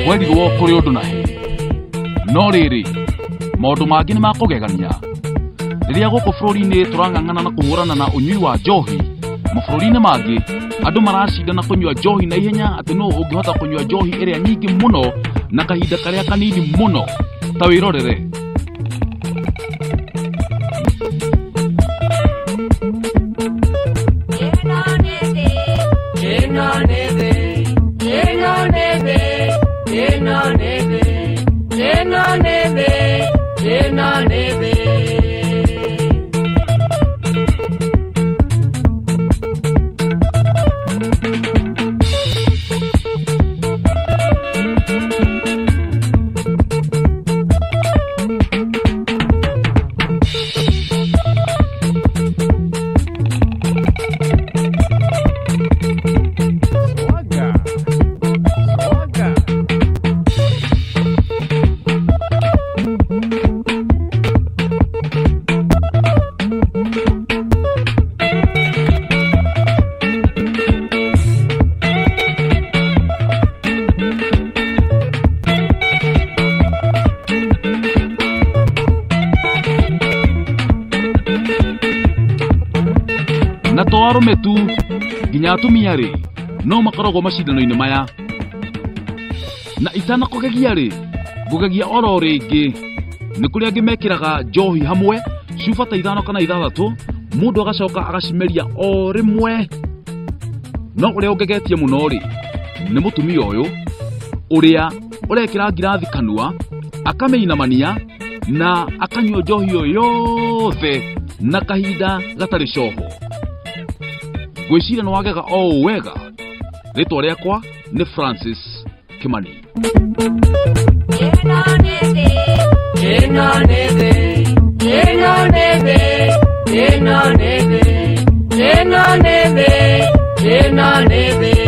Werigo kuri undu nahi no riri maundu mangi ni makugegania riria guku bururi-ini turang'ang'ana na kuhurana na unyui wa njohi mabũrũri-inĩ mangi andu maracindana kunyua njohi na ihenya ati no ungihota kunyua njohi iria nyingi muno na kahinda karia kanini muno ta wirorere na to arume tu nginya atumia ri no makoragwo macindano-inĩ maya na itana kugegia ri ngugegia oro ringi ni kuri angi mekiraga njohi hamwe cuba ta 5 kana 6 mundu agacoka agacimeria o rimwe no uria ungegetie muno ri ni mutumia uyu uria urekira ngirathi kanua akameina na akanyua njohi yo yothe na kahinda gatari coho gwicira no wagega o wega ritwa riakwa ni Francis Kimani Neve